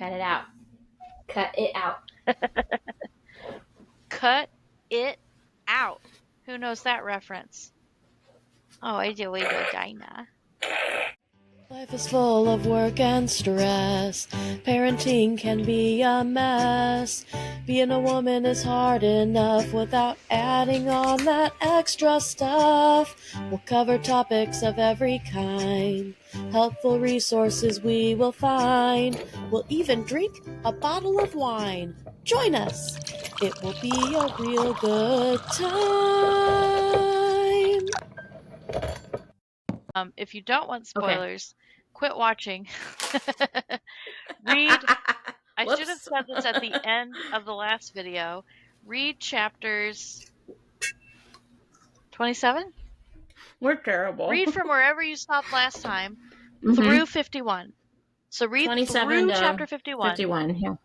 Cut it out. Cut it out. Cut it out. Who knows that reference? Oh, I do, Dinah. Life is full of work and stress. Parenting can be a mess. Being a woman is hard enough without adding on that extra stuff. We'll cover topics of every kind. Helpful resources we will find. We'll even drink a bottle of wine. Join us. It will be a real good time. If you don't want spoilers, quit watching. Read. I should have said this at the end of the last video. Read chapters 27? We're terrible. Read from wherever you stopped last time through 51. So read 27 through to chapter 51. 51, yeah.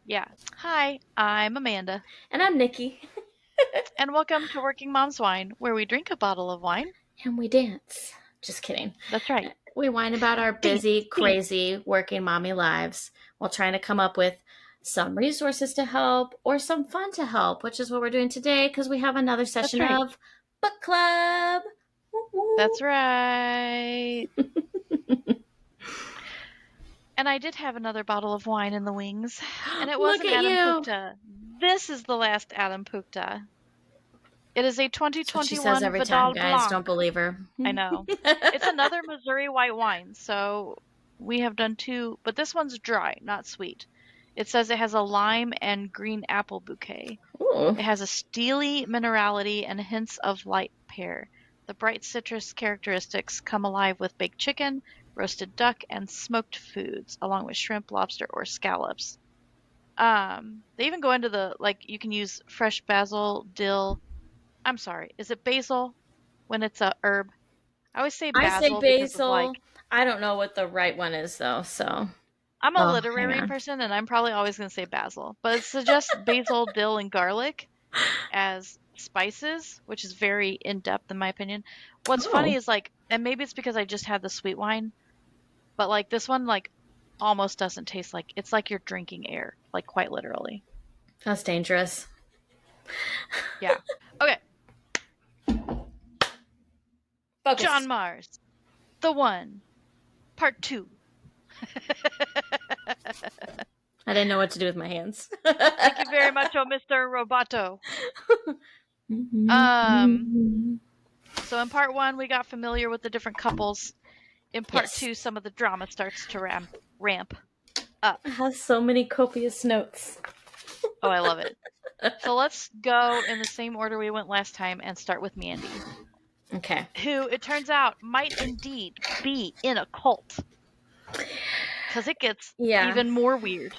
Yeah. Hi, I'm Amanda. And I'm Nikki. And welcome to Working Mom's Wine, where we drink a bottle of wine. And we dance. Just kidding. That's right. We whine about our busy, crazy, working mommy lives while trying to come up with some resources to help or some fun to help, which is what we're doing today because we have another session of book club. Woo-woo. That's right. And I did have another bottle of wine in the wings, and it wasn't Adam Pukta. This is the last Adam Pukta. It is a 2021 she says every Vidal time, guys. Blanc. Don't believe her. I know. It's another Missouri white wine, so we have done two, but this one's dry, not sweet. It says it has a lime and green apple bouquet. Ooh. It has a steely minerality and hints of light pear. The bright citrus characteristics come alive with baked chicken, roasted duck, and smoked foods, along with shrimp, lobster, or scallops. They even go into the, you can use fresh basil, dill. I'm sorry, is it basil when it's a herb? I always say basil. I say basil. I don't know what the right one is, though, so. I'm a literary person, and I'm probably always going to say basil. But it suggests basil, dill, and garlic as spices, which is very in-depth in my opinion. What's funny is, and maybe it's because I just had the sweet wine, but, this one, almost doesn't taste like, it's like you're drinking air, quite literally. That's dangerous. Yeah. Okay. Focus. John Mars, The One, Part 2. I didn't know what to do with my hands. Thank you very much, oh Mr. Roboto. So in part 1, we got familiar with the different couples. In part 2, some of the drama starts to ramp up. It has so many copious notes. Oh, I love it. So let's go in the same order we went last time and start with Mandy. Okay. Who, it turns out, might indeed be in a cult. Because it gets even more weird.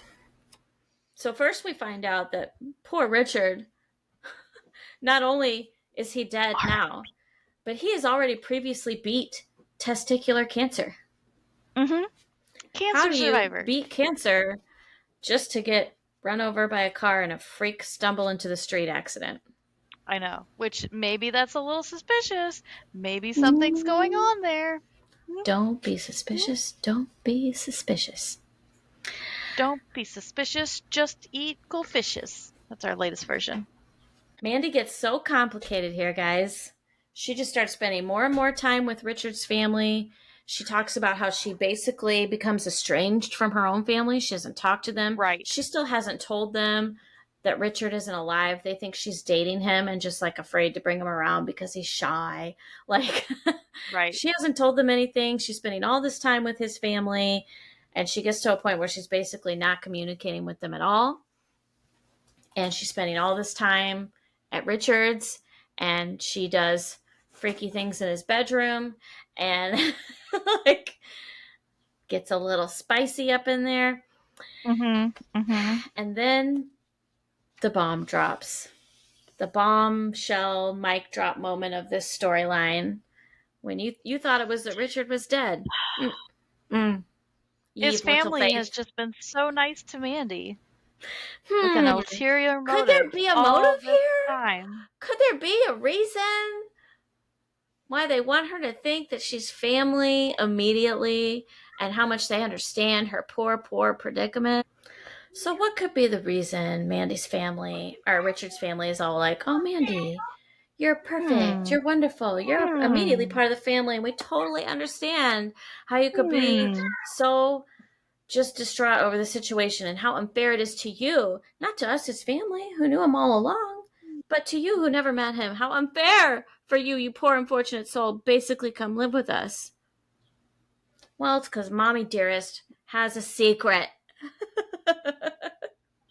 So first we find out that poor Richard, not only is he dead now, but he has already previously beat testicular cancer. Mm-hmm. Cancer survivor. How do you beat cancer just to get run over by a car and a freak stumble into the street accident? I know. Which maybe that's a little suspicious. Maybe something's going on there. Don't be suspicious. Don't be suspicious. Don't be suspicious. Just eat goldfishes. That's our latest version. Mandy gets so complicated here, guys. She just starts spending more and more time with Richard's family. She talks about how she basically becomes estranged from her own family. She doesn't talk to them. Right. She still hasn't told them that Richard isn't alive. They think she's dating him and just afraid to bring him around because he's shy. Right. She hasn't told them anything. She's spending all this time with his family, and she gets to a point where she's basically not communicating with them at all. And she's spending all this time at Richard's, and she does freaky things in his bedroom and gets a little spicy up in there. And then the bomb drops. The bombshell mic drop moment of this storyline when you thought it was that Richard was dead. His family has just been so nice to Mandy. With an ulterior motive. Could there be a motive here? Time. Could there be a reason why they want her to think that she's family immediately and how much they understand her poor predicament. So, what could be the reason Mandy's family, or Richard's family, is all like, oh, Mandy, you're perfect, Hmm. you're wonderful, you're immediately Hmm. part of the family, and we totally understand how you could be Hmm. so just distraught over the situation and how unfair it is to you, not to us, his family, who knew him all along, but to you who never met him. How unfair for you, you poor unfortunate soul, basically come live with us. Well, it's because Mommy Dearest has a secret.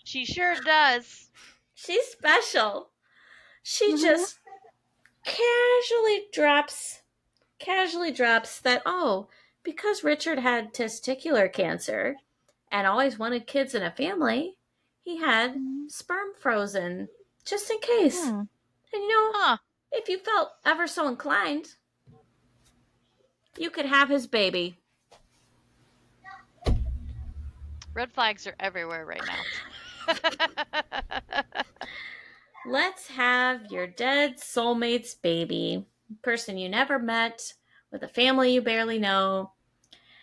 She sure does. She's special. She Mhm. just casually drops that, oh, because Richard had testicular cancer and always wanted kids in a family, he had Mhm. sperm frozen just in case. Hmm. And you know, Huh. if you felt ever so inclined, you could have his baby. Red flags are everywhere right now. Let's have your dead soulmate's baby. Person you never met, with a family you barely know.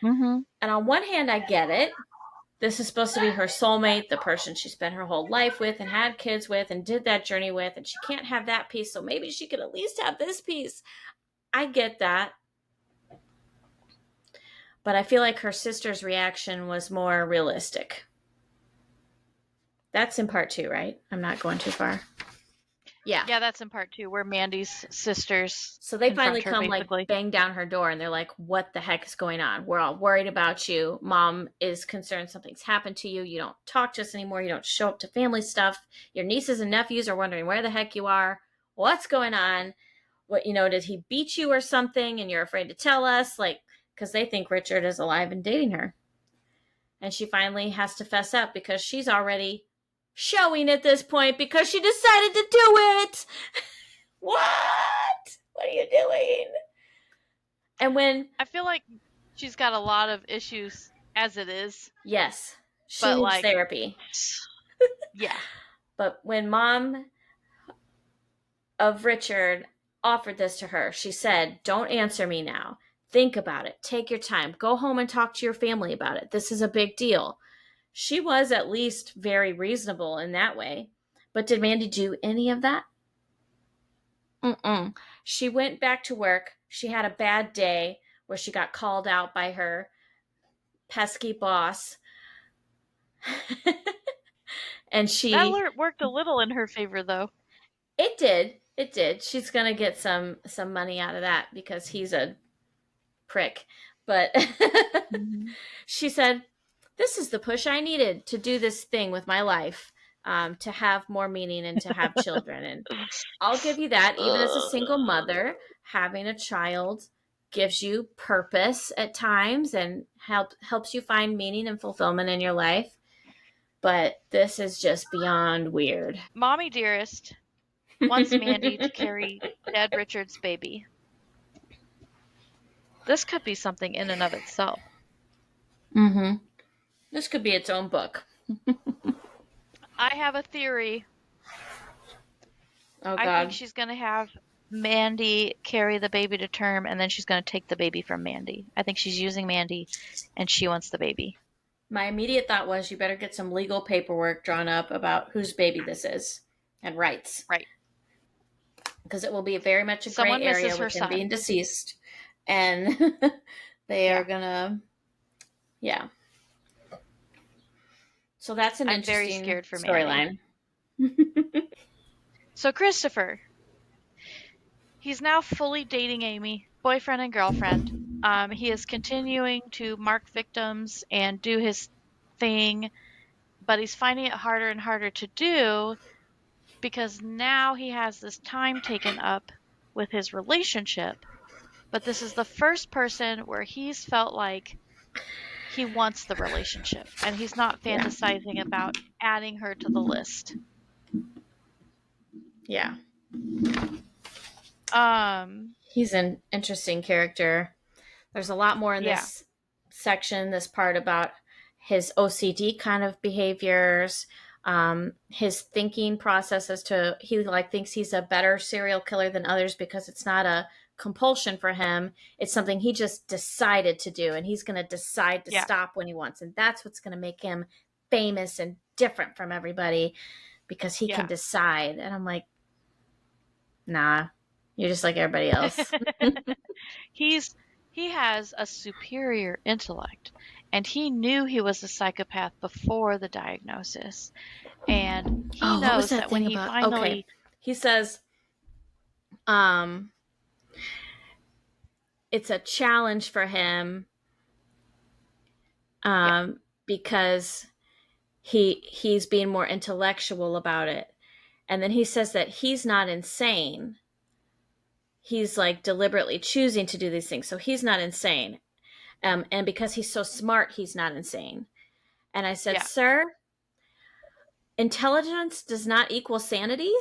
Mm-hmm. And on one hand, I get it. This is supposed to be her soulmate, the person she spent her whole life with and had kids with and did that journey with, and she can't have that piece, so maybe she could at least have this piece. I get that. But I feel like her sister's reaction was more realistic. That's in part two, right? I'm not going too far. Yeah. Yeah, that's in part two, where Mandy's sisters So they finally confront her, come, like, basically. bang down her door, and they're like, what the heck is going on? We're all worried about you. Mom is concerned something's happened to you. You don't talk to us anymore. You don't show up to family stuff. Your nieces and nephews are wondering where the heck you are. What's going on? What, did he beat you or something and you're afraid to tell us? Like, because they think Richard is alive and dating her. And she finally has to fess up because she's already showing at this point because she decided to do it. What? What are you doing? And when, I feel like she's got a lot of issues as it is, yes, she but needs like, therapy. yeah. But when mom of Richard offered this to her, she said, don't answer me now. Think about it. Take your time. Go home and talk to your family about it. This is a big deal. She was at least very reasonable in that way. But did Mandy do any of that? Mm-mm. She went back to work. She had a bad day where she got called out by her pesky boss. And That she, worked a little in her favor, though. it did. She's gonna get some money out of that because he's a prick. But Mm-hmm. she said, this is the push I needed to do this thing with my life, to have more meaning and to have children. And I'll give you that. Even as a single mother, having a child gives you purpose at times and helps you find meaning and fulfillment in your life. But this is just beyond weird. Mommy Dearest wants Mandy to carry dead Richard's baby. This could be something in and of itself. Mm-hmm. This could be its own book. I have a theory. Oh I think God. she's going to have Mandy carry the baby to term, and then she's going to take the baby from Mandy. I think she's using Mandy, and she wants the baby. My immediate thought was you better get some legal paperwork drawn up about whose baby this is and rights, Right. because it will be very much a gray Someone area misses her with him being son. deceased, and they are Yeah. gonna, yeah. So that's an I'm very interesting scared for Mandy. storyline. So Christopher, he's now fully dating Amy, boyfriend and girlfriend. He is continuing to mark victims and do his thing, but he's finding it harder and harder to do because now he has this time taken up with his relationship. But this is the first person where he's felt like he wants the relationship and he's not Yeah, fantasizing about adding her to the list. yeah. Um, He's an interesting character. There's a lot more in yeah. this section, this part about his OCD kind of behaviors, his thinking process as to he like thinks he's a better serial killer than others because it's not a compulsion for him. It's something he just decided to do, and he's going to decide to Yeah. stop when he wants. And that's what's going to make him famous and different from everybody, because he can Yeah. decide. And I'm like, nah, you're just like everybody else. He's he has a superior intellect, and he knew he was a psychopath before the diagnosis. And he Oh, what was knows that that when thing he about? Okay. finally, He says, um, it's a challenge for him, yeah, because he's being more intellectual about it. And then he says that he's not insane. He's like deliberately choosing to do these things. So he's not insane. And because he's so smart, he's not insane. And I said, yeah, sir, intelligence does not equal sanity.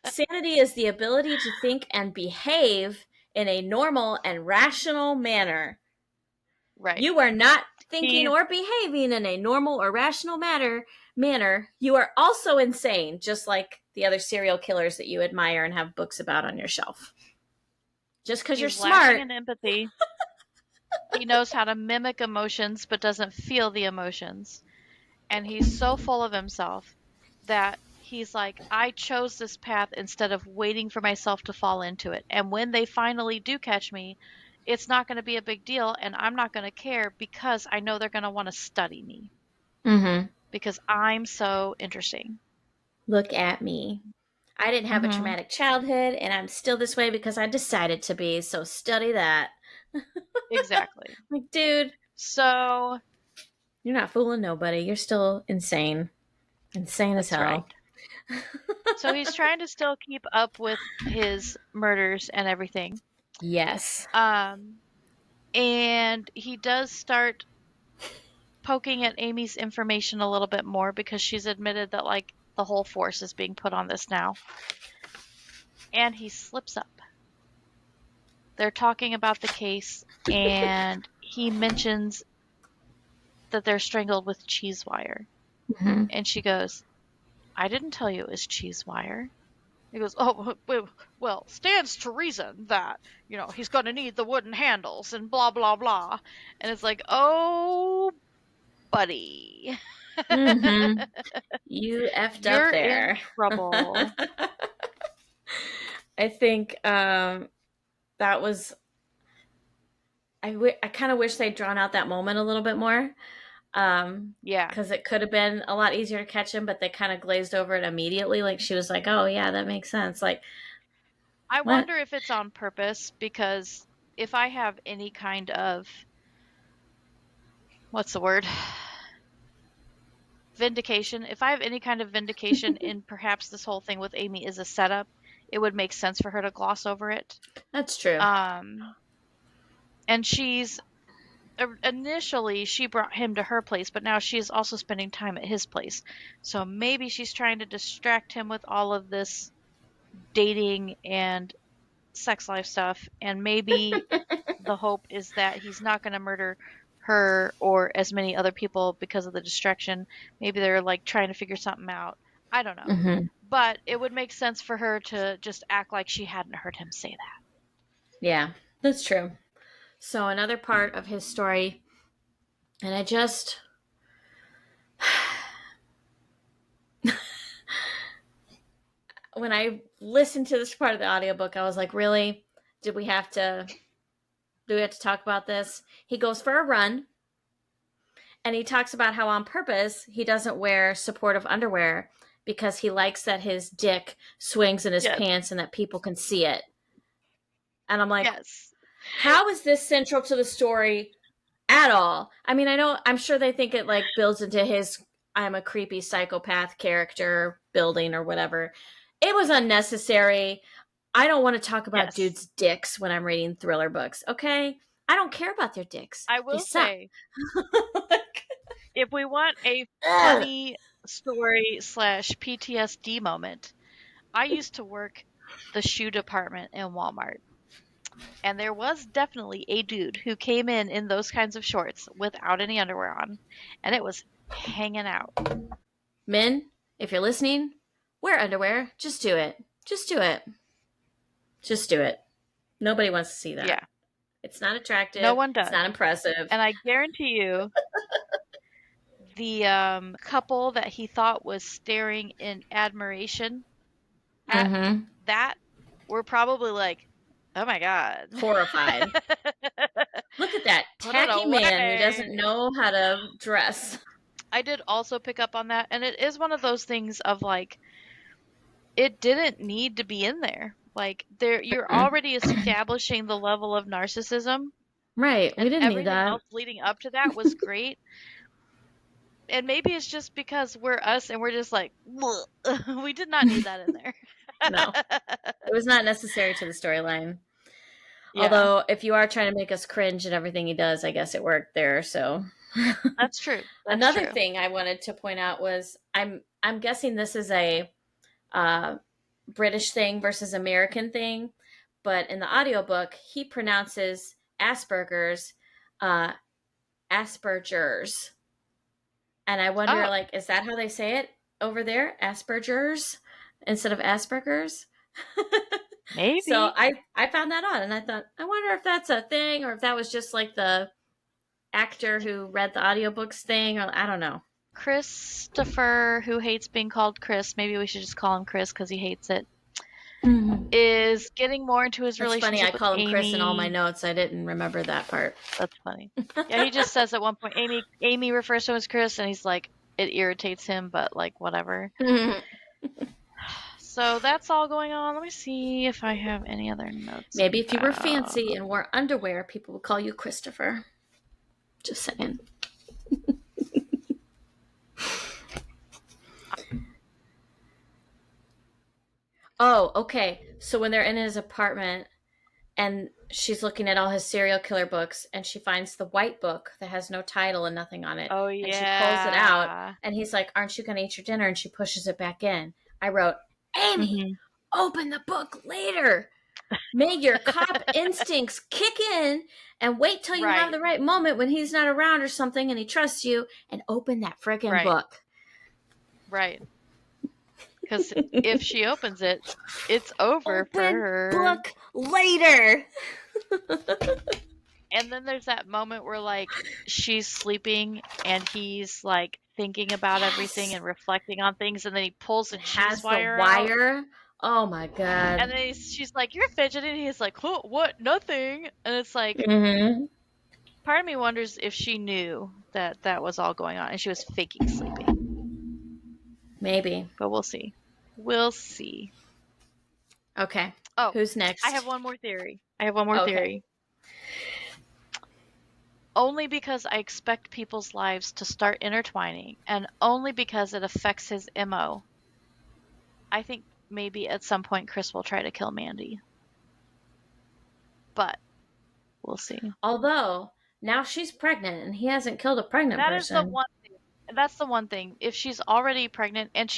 Sanity is the ability to think and behave in a normal and rational manner. right. You are not thinking He's or behaving in a normal or rational manner. You are also insane, just like the other serial killers that you admire and have books about on your shelf. Just because you're he's lacking smart. in empathy. He knows how to mimic emotions but doesn't feel the emotions. And he's so full of himself that he's like, I chose this path instead of waiting for myself to fall into it. And when they finally do catch me, it's not going to be a big deal and I'm not going to care because I know they're going to want to study me Mm-hmm. because I'm so interesting. Look at me. I didn't have a Hmm. traumatic childhood, and I'm still this way because I decided to be. So study that. Exactly. Like, dude, So you're not fooling nobody. You're still insane. Insane as that's right. hell. So he's trying to still keep up with his murders and everything. Yes. Um, and he does start poking at Amy's information a little bit more because she's admitted that like the whole force is being put on this now. And he slips up. They're talking about the case and he mentions that they're strangled with cheese wire. Mm-hmm. And she goes, I didn't tell you it was cheese wire. He goes, oh, well, stands to reason that, he's going to need the wooden handles and blah, blah, blah. And it's like, oh, buddy. Mm-hmm. You effed up You're in there. trouble. I think that was. I kind of wish they'd drawn out that moment a little bit more. Yeah. Because it could have been a lot easier to catch him, but they kind of glazed over it immediately. Like she was like, "Oh yeah, that makes sense." Like, I what? wonder if it's on purpose because if I have any kind of, what's the word? Vindication. If I have any kind of vindication in perhaps this whole thing with Amy is a setup, it would make sense for her to gloss over it. That's true. Um, and initially she brought him to her place, but now she's also spending time at his place. So maybe she's trying to distract him with all of this dating and sex life stuff, and maybe the hope is that he's not going to murder her or as many other people because of the distraction. Maybe they're like trying to figure something out. I don't know. Mm-hmm. But it would make sense for her to just act like she hadn't heard him say that. Yeah, that's true. So another part of his story, and I just when I listened to this part of the audiobook, I was like, really? Did we have to do we have to talk about this? He goes for a run and he talks about how on purpose he doesn't wear supportive underwear because he likes that his dick swings in his Yes. pants and that people can see it. And I'm like, Yes. how is this central to the story at all? I mean, I'm sure they think it like builds into his I'm a creepy psychopath character building or whatever. It was unnecessary. I don't want to talk about Yes. dudes' dicks when I'm reading thriller books, okay? I don't care about their dicks. I They will suck. say, if we want a Ugh. funny story slash PTSD moment, I used to work the shoe department in Walmart. And there was definitely a dude who came in those kinds of shorts without any underwear on, and it was hanging out. Men, if you're listening, wear underwear. Just do it. Just do it. Just do it. Nobody wants to see that. Yeah. It's not No attractive. one It's does. not impressive. And I guarantee you, the couple that he thought was staring in admiration at that were probably like, oh my God. Horrified. Look at that Put it tacky man who away. doesn't know how to dress. I did also pick up on that, and it is one of those things of like, it didn't need to be in there. Like, you're already establishing the level of narcissism, Right. We and didn't need everything that. else leading up to that was great. And maybe it's just because we're us and we're just like, we did not need that in there. No. It was not necessary to the storyline. Yeah, Although, if you are trying to make us cringe at everything he does, I guess it worked there. So, that's true. That's another true. thing I wanted to point out was I'm guessing this is a British thing versus American thing, but in the audiobook, he pronounces Asperger's Asperger's, and I wonder, Oh, like, is that how they say it over there, Asperger's instead of Asperger's? So maybe. I found that odd, and I thought, I wonder if that's a thing, or if that was just like the actor who read the audiobooks thing, or I don't know. Christopher, who hates being called Chris, maybe we should just call him Chris because he hates it, Mm-hmm. is getting more into his That's funny. I relationship with call him Chris in all my Amy. notes. I didn't remember that part. That's funny. Yeah, he just says at one point, Amy refers to him as Chris, and he's like, it irritates him, but like, whatever. So that's all going on. Let me see if I have any other notes. Maybe if you were fancy and wore underwear, people would call you Christopher. Just saying. Oh, okay. So when they're in his apartment and she's looking at all his serial killer books and she finds the white book that has no title and nothing on it. Oh, And she pulls it out yeah. and he's like, "Aren't you going to eat your dinner?" And she pushes it back in. I wrote, "Amy, open the book later. May your cop instincts kick in and wait till you have the right moment when he's not around or something and he trusts you and open that friggin' book." Right. Because if she opens it, it's over for her. Book later. And then there's that moment where like she's sleeping and he's like thinking about everything and reflecting on things, and then he pulls a cheese wire out. Oh my god. And then she's like, "You're fidgeting." He's like, "Huh, what? Nothing." And it's like, part of me wonders if she knew that that was all going on and she was faking sleeping. Maybe. But we'll see. We'll see. Okay. Oh, who's next? I have one more theory. Theory. Only because I expect people's lives to start intertwining, and only because it affects his MO. I think maybe at some point Chris will try to kill Mandy. But we'll see. Although now she's pregnant and he hasn't killed a pregnant person. That is the one thing. That's the one thing. If she's already pregnant, and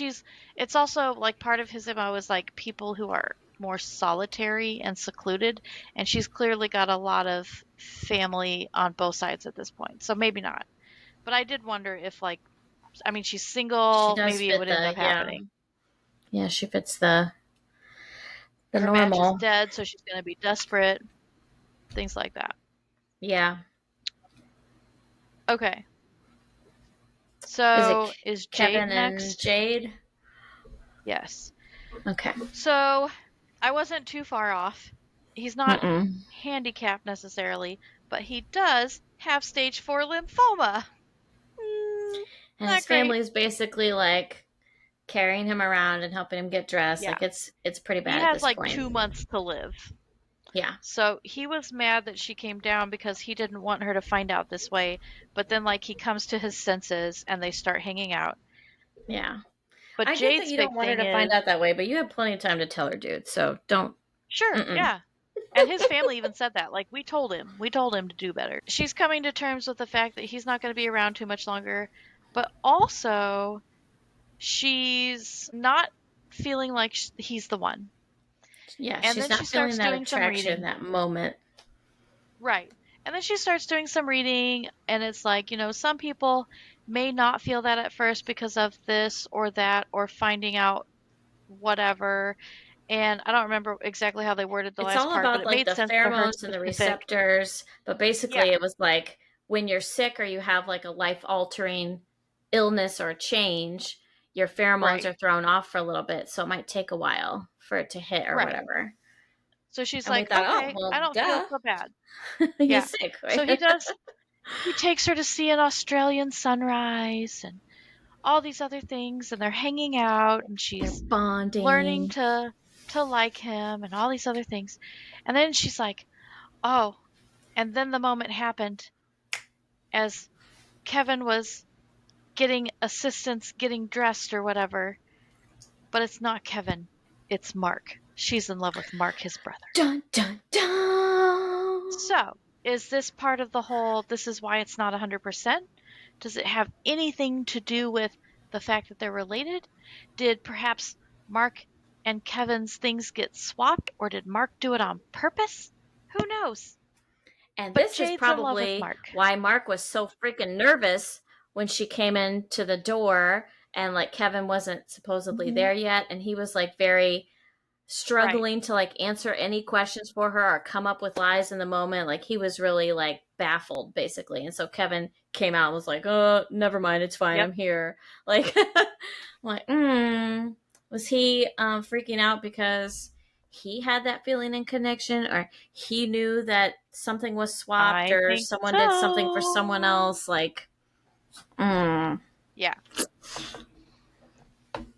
it's also like part of his MO is like people who are more solitary and secluded, and she's clearly got a lot of family on both sides at this point. So maybe not. But I did wonder if like, I mean, she's single, maybe it would end up happening. Yeah, she fits the Her normal. match is dead, so she's going to be desperate. Things like that. Yeah. Okay. So is Kevin Jade next? and Jade? Yes. Okay. So I wasn't too far off. He's not handicapped necessarily, but he does have stage 4 lymphoma. And his family is basically like carrying him around and helping him get dressed. Yeah. Like it's pretty bad. He at has this like point. 2 months to live. Yeah. So he was mad that she came down because he didn't want her to find out this way. But then like he comes to his senses and they start hanging out. Yeah. But I get that you don't want her to find out that way, but you have plenty of time to tell her, dude. So don't. Sure. Yeah. And his family even said that. Like, we told him to do better. She's coming to terms with the fact that he's not going to be around too much longer. But also, she's not feeling like he's the one. Yeah, and she's then not she feeling starts that doing some attraction reading. that moment. Right. And then she starts doing some reading, and it's like, some people may not feel that at first because of this or that or finding out whatever. And I don't remember exactly how they worded the It's last all part, but about it like made the sense for her pheromones and the specific. receptors, but basically Yeah, it was like when you're sick or you have like a life-altering illness or change, your pheromones right, are thrown off for a little bit, so it might take a while for it to hit or right. whatever. So she's And we like, thought, oh, okay, I well, don't feel duh. so bad. He's Yeah. sick, So right? he takes her to see an Australian sunrise and all these other things, and they're hanging out, and They're she's learning bonding. to like him and all these other things. And then she's like, oh, and then the moment happened as Kevin was getting assistance getting dressed or whatever, but it's not Kevin, it's Mark. She's in love with Mark, his brother. Dun, dun, dun. So, is this part of the whole, this is why it's not 100%? Does it have anything to do with the fact that they're related? Did perhaps Mark and Kevin's things get swapped, or did Mark do it on purpose? Who knows? And But this is Jade's in love with probably Mark. why Mark was so freaking nervous when she came into the door and like Kevin wasn't supposedly Hmm. there yet. And he was like very Right. struggling to like answer any questions for her or come up with lies in the moment. Like he was really like baffled basically. And so Kevin came out and was like, oh, never mind. It's fine. Yep. I'm here. Like, like, was he freaking out because he had that feeling and connection, or he knew that something was swapped, I or think someone did something for someone so. else? Like, mm, Yeah.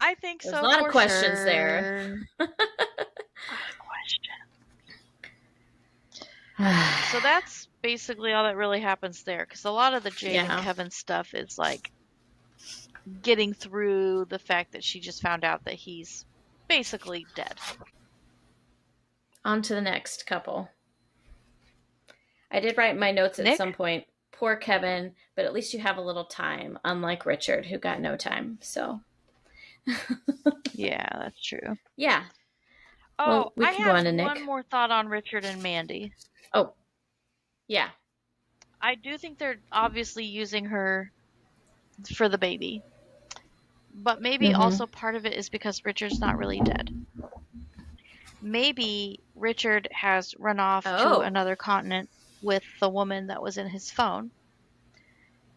I think there's a so lot of for questions there. sure. Lot of Yeah. So that's basically all that really happens there, because a lot of the Jade and Kevin stuff is like getting through the fact that she just found out that he's basically dead. On to the next couple. I did write in my notes at Nick? some point, poor Kevin, but at least you have a little time, unlike Richard, who got no time. So, Yeah, that's true. yeah. Oh, Well, we I can go have on to one Nick. more thought on Richard and Mandy. Oh, yeah. I do think they're obviously using her for the baby, but maybe Mm-hmm. also part of it is because Richard's not really dead. Maybe Richard has run off to Oh, another continent with the woman that was in his phone,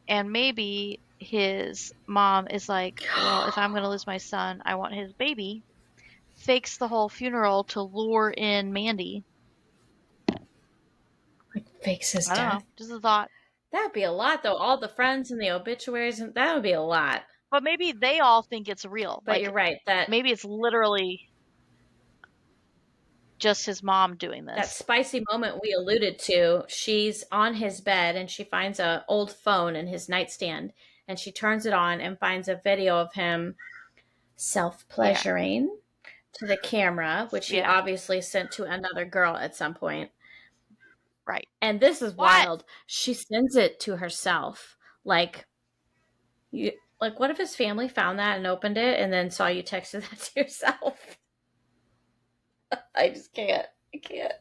and maybe his mom is like, well, if I'm going to lose my son, I want his baby, fakes the whole funeral to lure in Mandy. like fakes his I don't death. know, just a thought. That'd be a lot, though. All the friends and the obituaries, and that would be a lot. But maybe they all think it's real. But you're Like, right that maybe it's literally just his mom doing that this. spicy moment we alluded to. She's on his bed and she finds a old phone in his nightstand, and she turns it on and finds a video of him self Yeah. pleasuring to the camera, which he Yeah. obviously sent to another girl at some point. Right. And this is What? wild. She sends it to herself. Like, you, like, what if his family found that and opened it and then saw you texted that to yourself? I just can't. I can't.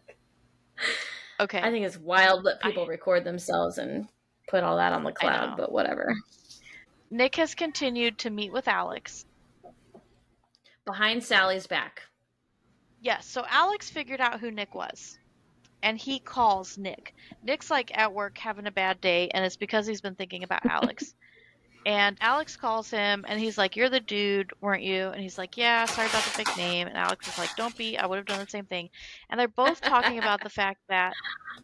I Okay. think it's wild that I people record themselves and put all that on the I cloud, know. but whatever. Nick has continued to meet with Alex. Behind Sally's back. Yes, so Alex figured out who Nick was, and he calls Nick. Nick's like at work having a bad day, and it's because he's been thinking about Alex. And Alex calls him and he's like, "You're the dude, weren't you?" And he's like, "Yeah, sorry about the fake name." And Alex is like, "Don't be, I would have done the same thing." And they're both talking about the fact that,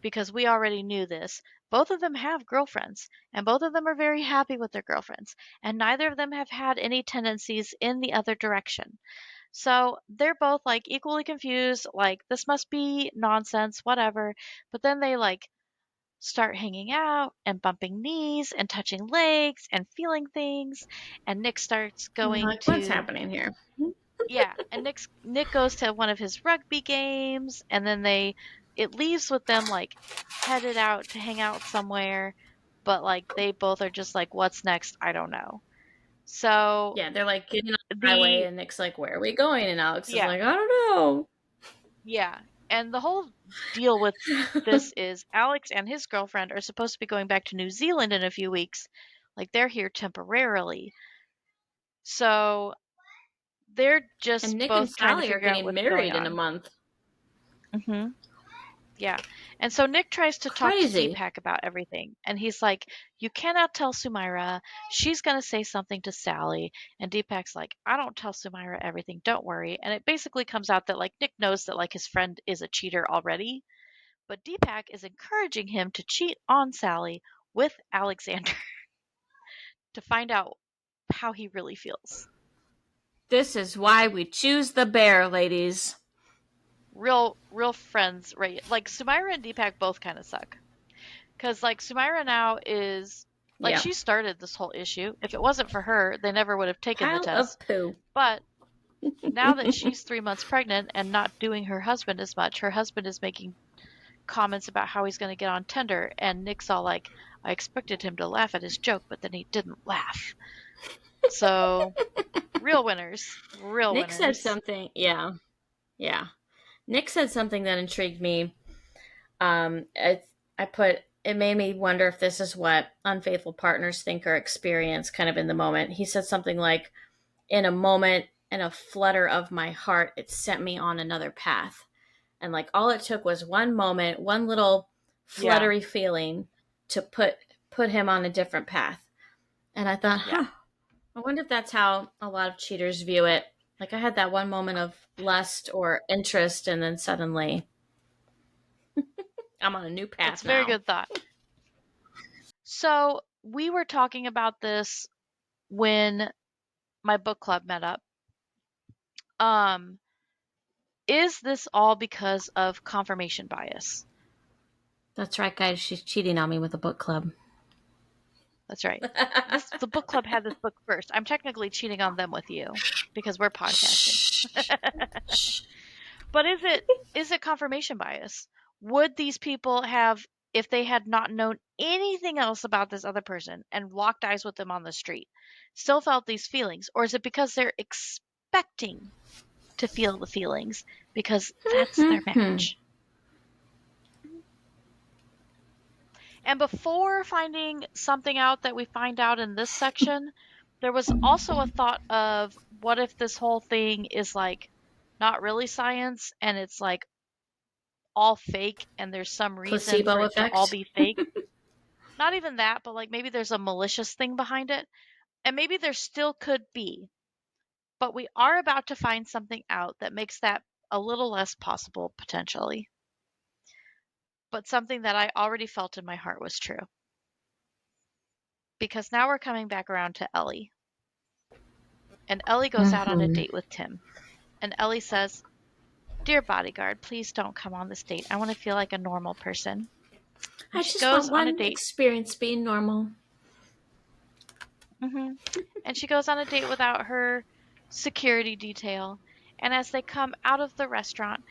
because we already knew this, both of them have girlfriends, and both of them are very happy with their girlfriends, and neither of them have had any tendencies in the other direction. So they're both like equally confused, like, this must be nonsense, whatever. But then they like start hanging out and bumping knees and touching legs and feeling things, and Nick starts going Like, what's to, happening here? yeah, and Nick goes to one of his rugby games, and then it leaves with them like headed out to hang out somewhere, but like they both are just like, what's next? I don't know. So Yeah, they're like getting on the highway, the and Nick's like, "Where are we going?" And Alex is yeah, like, "I don't yeah. And the whole deal with know." this is Alex and his girlfriend are supposed to be going back to New Zealand in a few weeks. Like, they're here temporarily. So they're just And Nick and both trying to Sally are figure out getting what's going married in a on. month. Mm-hmm. Yeah. And so Nick tries to talk to Crazy. Deepak about everything. And he's like, you cannot tell Sumaira. She's going to say something to Sally. And Deepak's like, I don't tell Sumaira everything. Don't worry. And it basically comes out that like Nick knows that like his friend is a cheater already. But Deepak is encouraging him to cheat on Sally with Alexander to find out how he really feels. This is why we choose the bear, ladies. Real friends, right? Like Sumaira and Deepak both kind of suck. Because, like, Sumaira now is, like, Yeah. she started this whole issue. If it wasn't for her, they never would have taken the Pile of test. poo. But now that she's 3 months pregnant and not doing her husband as much, her husband is making comments about how he's going to get on Tinder. And Nick's all like, I expected him to laugh at his joke, but then he didn't laugh. So, real winners. Real Nick said winners. something. Yeah. Yeah. Nick said something that intrigued me. It made me wonder if this is what unfaithful partners think or experience kind of in the moment. He said something like, in a moment, in a flutter of my heart, it sent me on another path. And like all it took was one moment, one little Yeah. fluttery feeling to put him on a different path. And I thought, Yeah. I wonder if that's how a lot of cheaters view it. Like I had that one moment of lust or interest, and then suddenly I'm on a new path It's a very now. good thought. So, we were talking about this when my book club met up. Is this all because of confirmation bias? That's right, guys. She's cheating on me with a book club. That's right. The book club had this book first. I'm technically cheating on them with you because we're podcasting. Shh. But is it confirmation bias? Would these people have, if they had not known anything else about this other person and locked eyes with them on the street, still felt these feelings? Or is it because they're expecting to feel the feelings because that's their match? And before finding something out that we find out in this section, there was also a thought of what if this whole thing is like not really science and it's like all fake and there's some reason for Placebo it to all effect. be fake. Not even that, but like maybe there's a malicious thing behind it. And maybe there still could be. But we are about to find something out that makes that a little less possible potentially. But something that I already felt in my heart was true. Because now we're coming back around to Ellie. And Ellie goes out on a date with Tim. And Ellie says, Dear bodyguard, please don't come on this date. I want to feel like a normal person. And I she just goes want on a one date. experience being normal. And she goes on a date without her security detail. And as they come out of the restaurant,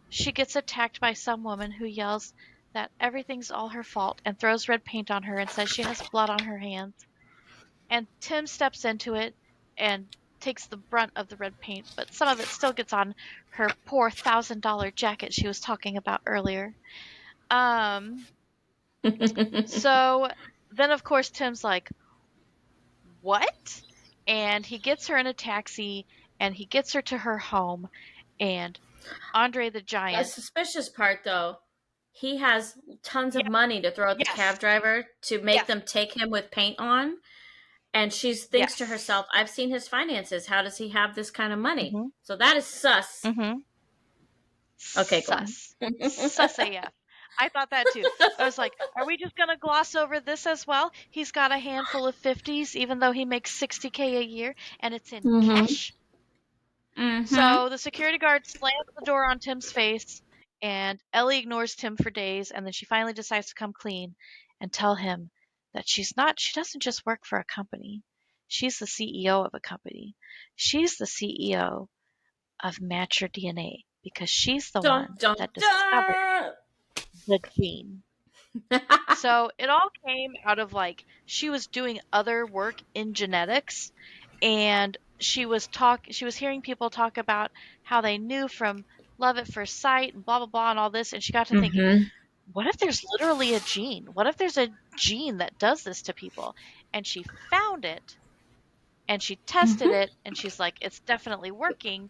she gets attacked by some woman who yells that everything's all her fault and throws red paint on her and says she has blood on her hands. And Tim steps into it and takes the brunt of the red paint, but some of it still gets on her poor $1,000 jacket she was talking about earlier. So then, of course, Tim's like, What? And he gets her in a taxi and he gets her to her home. And Andre the A Giant, suspicious part, though, he has tons of yeah, money to throw at the yes, cab driver to make yes, them take him with paint on. And she thinks to yes. herself, I've seen his finances. How does he have this kind of money? Mm-hmm, So that is sus. mm-hmm. Okay, go on. Sus. Sus AF. I thought that too. I was like, are we just going to gloss over this as well? He's got a handful of 50s, even though he makes 60K a year, and it's in Mm-hmm. cash. Mm-hmm. So the security guard slams the door on Tim's face, and Ellie ignores Tim for days, and then she finally decides to come clean and tell him that she doesn't just work for a company. She's the CEO of a company. She's the CEO of Match Your DNA because she's the Dun, one dun, that discovered dun! the gene. So it all came out of like she was doing other work in genetics and she was hearing people talk about how they knew from love at first sight and blah blah blah and all this and she got to thinking, Mm-hmm. what if there's literally a gene? What if there's a gene that does this to people? And she found it and she tested it and she's like, it's definitely working.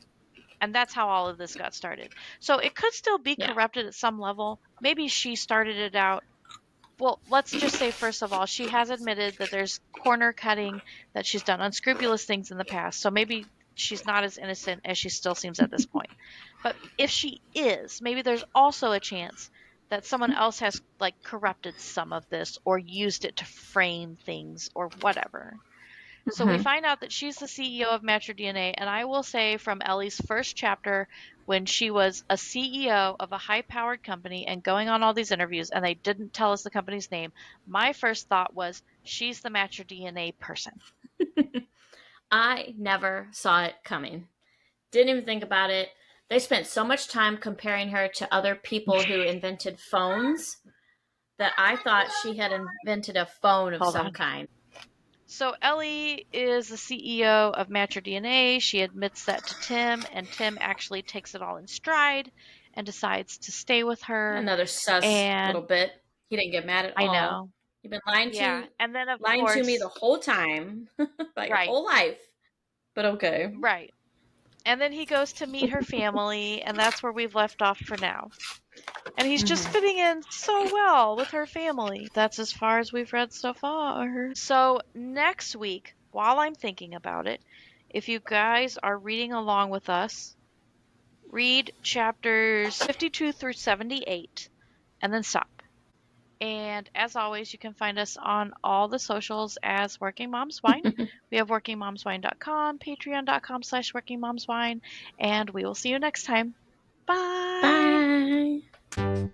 And that's how all of this got started. So it could still be Yeah. corrupted at some level. Maybe she started it out. Well, let's just say, first of all, she has admitted that there's corner cutting, that she's done unscrupulous things in the past. So maybe she's not as innocent as she still seems at this point. But if she is, maybe there's also a chance that someone else has like corrupted some of this or used it to frame things or whatever. So we Mhm. find out that she's the CEO of Matcher DNA, and I will say from Ellie's first chapter, when she was a CEO of a high-powered company and going on all these interviews, and they didn't tell us the company's name, my first thought was, she's the Matcher DNA person. I never saw it coming. Didn't even think about it. They spent so much time comparing her to other people who invented phones that I thought she had invented a phone of Hold some on. kind. So Ellie is the CEO of Matcher DNA. She admits that to Tim, and Tim actually takes it all in stride and decides to stay with her. Another sus little And bit. He didn't get mad at I all. know. You've been Yeah. And then, of lying to me the course, whole time about your right, whole life. But okay. right. And then he goes to meet her family, and that's where we've left off for now. And he's just Mm-hmm. fitting in so well with her family. That's as far as we've read so far. So, next week, while I'm thinking about it, if you guys are reading along with us, read chapters 52 through 78 and then stop. And as always, you can find us on all the socials as Working Moms Wine. We have workingmomswine.com, patreon.com/workingmomswine, and we will see you next time. Bye. Bye.